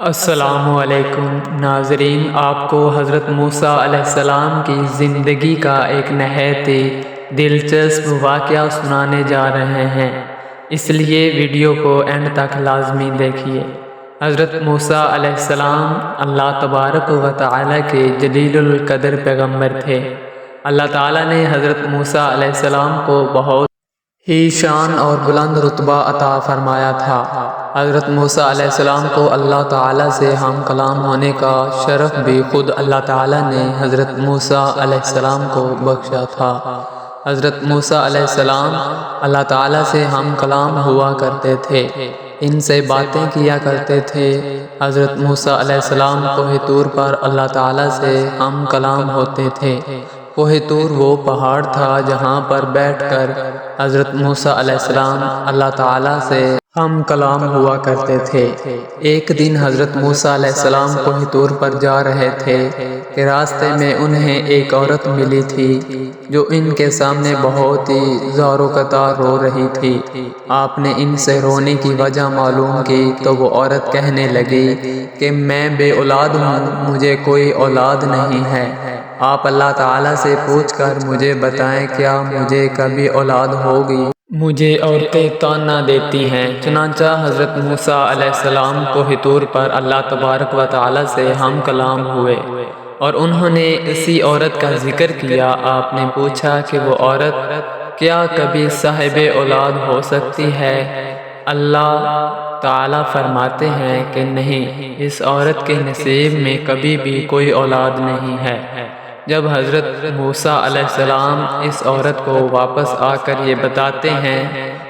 السلام علیکم ناظرین، آپ کو حضرت موسیٰ علیہ السلام کی زندگی کا ایک نہایت دلچسپ واقعہ سنانے جا رہے ہیں، اس لیے ویڈیو کو اینڈ تک لازمی دیکھیے۔ حضرت موسیٰ علیہ السلام اللہ تبارک و تعالی کے جلیل القدر پیغمبر تھے۔ اللہ تعالیٰ نے حضرت موسیٰ علیہ السلام کو بہت ہی شان اور بلند رتبہ عطا فرمایا تھا۔ حضرت موسیٰ علیہ السلام کو اللہ تعالیٰ سے ہم کلام ہونے کا شرف بھی خود اللہ تعالیٰ نے حضرت موسیٰ علیہ السلام کو بخشا تھا۔ حضرت موسیٰ علیہ السلام اللہ تعالیٰ سے ہم کلام ہوا کرتے تھے، ان سے باتیں کیا کرتے تھے۔ حضرت موسیٰ علیہ السلام کوہ طور پر اللہ تعالیٰ سے ہم کلام ہوتے تھے۔ کوہ طور وہ پہاڑ تھا جہاں پر بیٹھ کر حضرت موسیٰ علیہ السلام اللہ تعالیٰ سے ہم کلام ہوا کرتے تھے۔ ایک دن حضرت موسیٰ علیہ السلام کوہ طور پر جا رہے تھے کہ راستے میں انہیں ایک عورت ملی تھی جو ان کے سامنے بہت ہی زار و قطار رو رہی تھی۔ آپ نے ان سے رونے کی وجہ معلوم کی تو وہ عورت کہنے لگی کہ میں بے اولاد ہوں، مجھے کوئی اولاد نہیں ہے۔ آپ اللہ تعالیٰ سے پوچھ کر مجھے بتائیں کیا مجھے کبھی اولاد ہوگی؟ مجھے عورتیں طعنہ دیتی ہیں۔ چنانچہ حضرت موسیٰ علیہ السلام کوہ طور پر اللہ تبارک و تعالیٰ سے ہم کلام ہوئے اور انہوں نے اسی عورت کا ذکر کیا۔ آپ نے پوچھا کہ وہ عورت کیا کبھی صاحب اولاد ہو سکتی ہے؟ اللہ تعالیٰ فرماتے ہیں کہ نہیں، اس عورت کے نصیب میں کبھی بھی کوئی اولاد نہیں ہے۔ جب حضرت موسیٰ علیہ السلام اس عورت کو واپس آ کر یہ بتاتے ہیں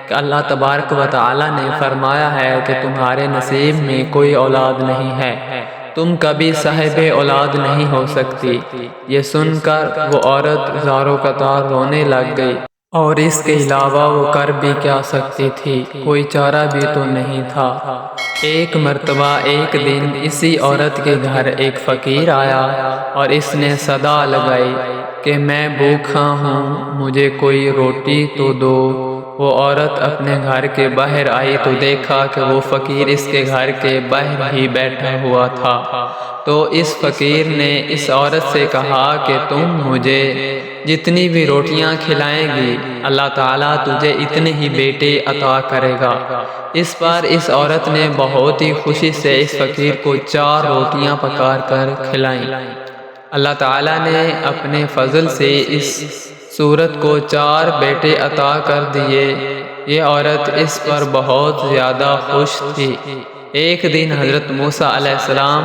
کہ اللہ تبارک و تعالیٰ نے فرمایا ہے کہ تمہارے نصیب میں کوئی اولاد نہیں ہے، تم کبھی صاحب اولاد نہیں ہو سکتی، یہ سن کر وہ عورت زار و قطار رونے لگ گئی، اور اس کے علاوہ وہ کر بھی کیا سکتی تھی، کوئی چارہ بھی تو نہیں تھا۔ ایک مرتبہ ایک دن اسی عورت کے گھر ایک فقیر آیا اور اس نے صدا لگائی کہ میں بھوکا ہوں، مجھے کوئی روٹی تو دو۔ وہ عورت اپنے گھر کے باہر آئی تو دیکھا کہ وہ فقیر اس کے گھر کے باہر ہی بیٹھا ہوا تھا۔ تو اس فقیر نے اس عورت سے کہا کہ تم مجھے جتنی بھی روٹیاں کھلائیں گی اللہ تعالیٰ تجھے اتنے ہی بیٹے عطا کرے گا۔ اس پر اس عورت نے بہت ہی خوشی سے اس فقیر کو 4 روٹیاں پکا کر کھلائیں۔ اللہ تعالیٰ نے اپنے فضل سے اس صورت کو 4 بیٹے عطا کر دیے۔ یہ عورت اس پر بہت زیادہ خوش تھی۔ ایک دن حضرت موسیٰ علیہ السلام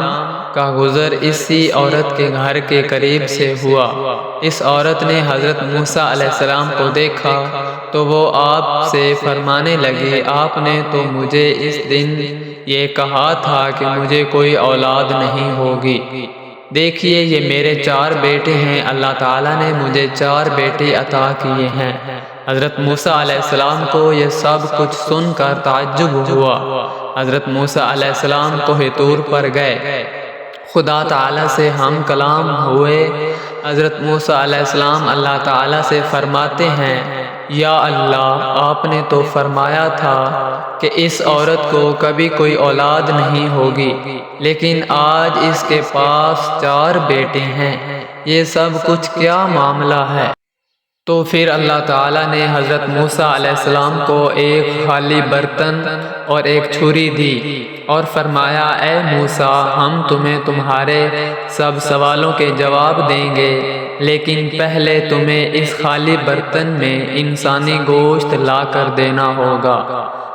کا گزر اسی عورت کے گھر کے قریب سے ہوا۔ اس عورت نے حضرت موسیٰ علیہ السلام کو دیکھا تو وہ آپ سے فرمانے لگی، آپ نے تو مجھے اس دن یہ کہا تھا کہ مجھے کوئی اولاد نہیں ہوگی، دیکھیے یہ میرے 4 بیٹے ہیں، اللہ تعالیٰ نے مجھے 4 بیٹے عطا کیے ہیں۔ حضرت موسیٰ علیہ السلام کو یہ سب کچھ سن کر تعجب ہوا۔ حضرت موسیٰ علیہ السلام کوہ طور پر گئے، خدا تعالیٰ سے ہم کلام ہوئے۔ حضرت موسیٰ علیہ السلام اللہ تعالیٰ سے فرماتے ہیں، یا اللہ، آپ نے تو فرمایا تھا کہ اس عورت کو کبھی کوئی اولاد نہیں ہوگی، لیکن آج اس کے پاس 4 بیٹے ہیں، یہ سب کچھ کیا معاملہ ہے؟ تو پھر اللہ تعالیٰ نے حضرت موسیٰ علیہ السلام کو ایک خالی برتن اور ایک چھری دی اور فرمایا، اے موسیٰ، ہم تمہیں تمہارے سب سوالوں کے جواب دیں گے، لیکن پہلے تمہیں اس خالی برتن میں انسانی گوشت لا کر دینا ہوگا۔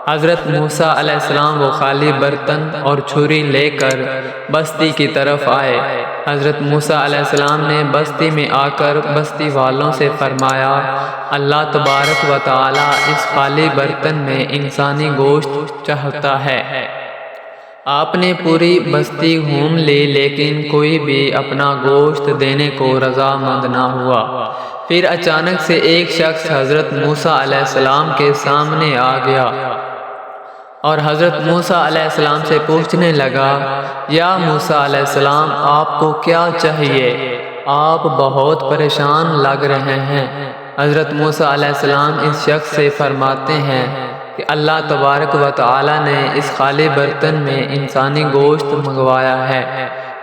حضرت موسیٰ علیہ السلام وہ خالی برتن اور چھری لے کر بستی کی طرف آئے۔ حضرت موسیٰ علیہ السلام نے بستی میں آ کر بستی والوں سے فرمایا، اللہ تبارک و تعالیٰ اس خالی برتن میں انسانی گوشت چاہتا ہے۔ آپ نے پوری بستی گھوم لی لیکن کوئی بھی اپنا گوشت دینے کو رضامند نہ ہوا۔ پھر اچانک سے ایک شخص حضرت موسیٰ علیہ السلام کے سامنے آ گیا اور حضرت موسیٰ علیہ السلام سے پوچھنے لگا، یا موسیٰ علیہ السلام، آپ کو کیا چاہیے؟ آپ بہت پریشان لگ رہے ہیں۔ حضرت موسیٰ علیہ السلام اس شخص سے فرماتے ہیں کہ اللہ تبارک و تعالی نے اس خالی برتن میں انسانی گوشت منگوایا ہے،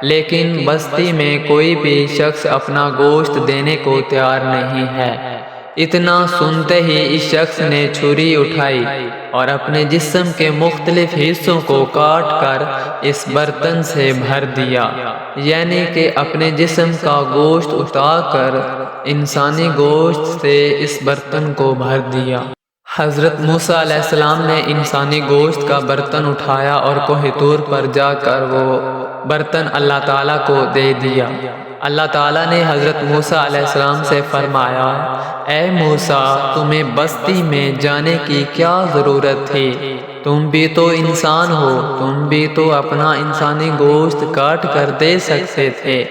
لیکن بستی میں کوئی بھی شخص اپنا گوشت دینے کو تیار نہیں ہے۔ اتنا سنتے ہی اس شخص نے چھری اٹھائی اور اپنے جسم کے مختلف حصوں کو کاٹ کر اس برتن سے بھر دیا، یعنی کہ اپنے جسم کا گوشت اتار کر انسانی گوشت سے اس برتن کو بھر دیا۔ حضرت موسیٰ علیہ السلام نے انسانی گوشت کا برتن اٹھایا اور کوہ طور پر جا کر وہ برتن اللہ تعالیٰ کو دے دیا۔ اللہ تعالیٰ نے حضرت موسیٰ علیہ السلام سے فرمایا، اے موسیٰ، تمہیں بستی میں جانے کی کیا ضرورت تھی؟ تم بھی تو انسان ہو، تم بھی تو اپنا انسانی گوشت کاٹ کر دے سکتے تھے۔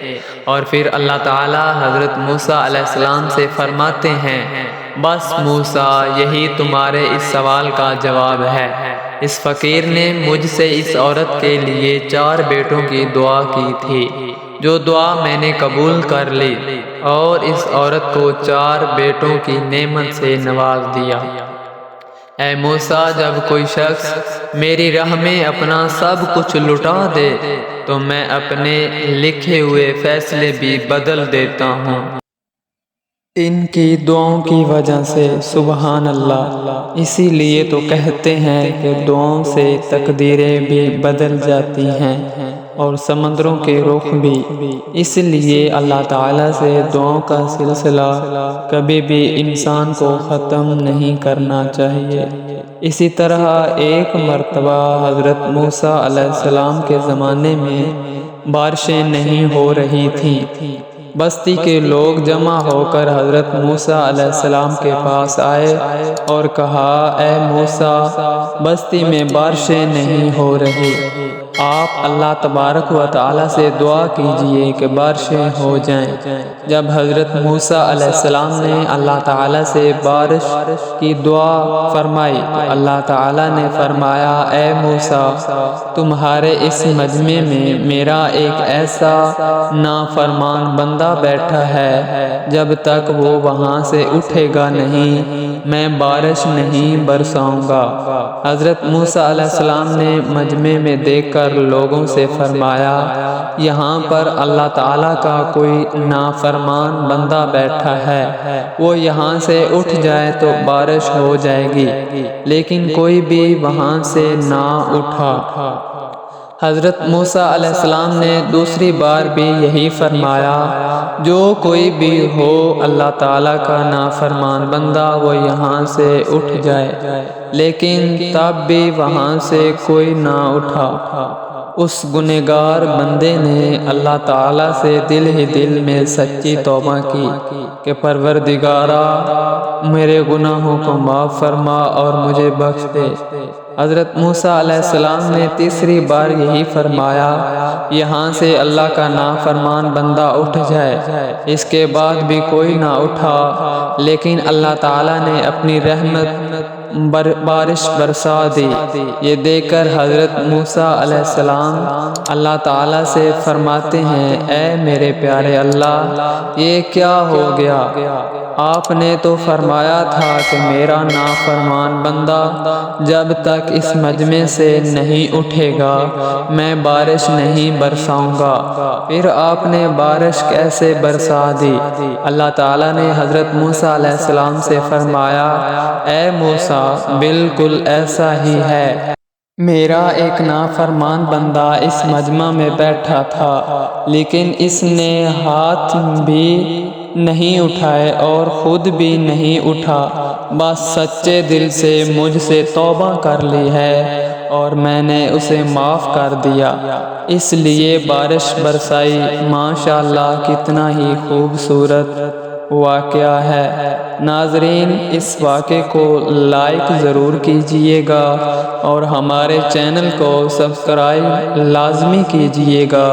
اور پھر اللہ تعالیٰ حضرت موسیٰ علیہ السلام سے فرماتے ہیں، بس موسیٰ، یہی تمہارے اس سوال کا جواب ہے۔ اس فقیر نے مجھ سے اس عورت کے لیے 4 بیٹوں کی دعا کی تھی، جو دعا میں نے قبول کر لی اور اس عورت کو 4 بیٹوں کی نعمت سے نواز دیا۔ اے موسیٰ، جب کوئی شخص میری راہ میں اپنا سب کچھ لٹا دے تو میں اپنے لکھے ہوئے فیصلے بھی بدل دیتا ہوں۔ ان کی دعاؤں کی وجہ سے سبحان اللہ، اسی لیے تو کہتے ہیں کہ دعاؤں سے تقدیریں بھی بدل جاتی ہیں اور سمندروں کے رخ بھی۔ اس لیے اللہ تعالیٰ سے دعاؤں کا سلسلہ کبھی بھی انسان کو ختم نہیں کرنا چاہیے۔ اسی طرح ایک مرتبہ حضرت موسیٰ علیہ السلام کے زمانے میں بارشیں نہیں ہو رہی تھیں۔ بستی کے لوگ جمع ہو کر حضرت موسیٰ علیہ السلام کے پاس آئے اور کہا، اے موسیٰ، بستی میں بارشیں نہیں ہو رہی، آپ اللہ تبارک و تعالیٰ سے دعا کیجئے کہ بارشیں ہو جائیں۔ جب حضرت موسیٰ علیہ السلام نے اللہ تعالیٰ سے بارش کی دعا فرمائی تو اللہ تعالیٰ نے فرمایا، اے موسیٰ، تمہارے اس مجمع میں میرا ایک ایسا نافرمان بندہ بیٹھا ہے، جب تک وہ وہاں سے اٹھے گا نہیں میں بارش نہیں برساؤں گا۔ حضرت موسیٰ علیہ السلام نے مجمع میں دیکھ کر لوگوں سے فرمایا، یہاں پر اللہ تعالیٰ کا کوئی نافرمان بندہ بیٹھا ہے، وہ یہاں سے اٹھ جائے تو بارش ہو جائے گی، لیکن کوئی بھی وہاں سے نہ اٹھا۔ حضرت موسیٰ علیہ السلام نے دوسری بار بھی یہی فرمایا، جو کوئی بھی ہو اللہ تعالیٰ کا نافرمان بندہ وہ یہاں سے اٹھ جائے، لیکن تب بھی وہاں سے کوئی نہ اٹھا۔ اس گنہگار بندے نے اللہ تعالیٰ سے دل ہی دل میں سچی توبہ کی کہ پروردگارا، میرے گناہوں کو معاف فرما اور مجھے بخش دے۔ حضرت موسیٰ علیہ السلام نے تیسری بار یہی فرمایا، یہاں سے اللہ کا نافرمان بندہ اٹھ جائے۔ اس کے بعد بھی کوئی نہ اٹھا، لیکن اللہ تعالیٰ نے اپنی رحمت بارش برسا دی۔ یہ دیکھ کر حضرت موسیٰ علیہ السلام اللہ تعالیٰ سے فرماتے ہیں، اے میرے پیارے اللہ، یہ کیا ہو گیا؟ آپ نے تو فرمایا تھا کہ میرا نافرمان بندہ جب تک اس مجمع سے نہیں اٹھے گا میں بارش نہیں برساؤں گا، پھر آپ نے بارش کیسے برسا دی؟ اللہ تعالیٰ نے حضرت موسیٰ علیہ السلام سے فرمایا، اے موسیٰ، بالکل ایسا ہی ہے، میرا ایک نافرمان بندہ اس مجمع میں بیٹھا تھا، لیکن اس نے ہاتھ بھی نہیں اٹھائے اور خود بھی نہیں اٹھا، بس سچے دل سے مجھ سے توبہ کر لی ہے اور میں نے اسے معاف کر دیا، اس لیے بارش برسائی۔ ماشاءاللہ، کتنا ہی خوبصورت واقعہ ہے۔ ناظرین، اس واقعے کو لائک ضرور کیجئے گا اور ہمارے چینل کو سبسکرائب لازمی کیجئے گا،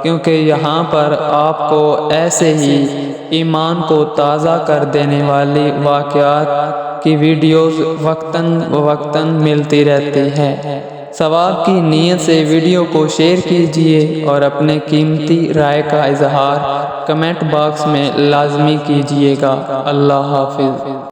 کیونکہ یہاں پر آپ کو ایسے ہی ایمان کو تازہ کر دینے والی واقعات کی ویڈیوز وقتاً ملتی رہتی ہیں۔ ثواب کی نیت سے ویڈیو کو شیئر کیجئے اور اپنے قیمتی رائے کا اظہار کمنٹ باکس میں لازمی کیجئے گا۔ اللہ حافظ۔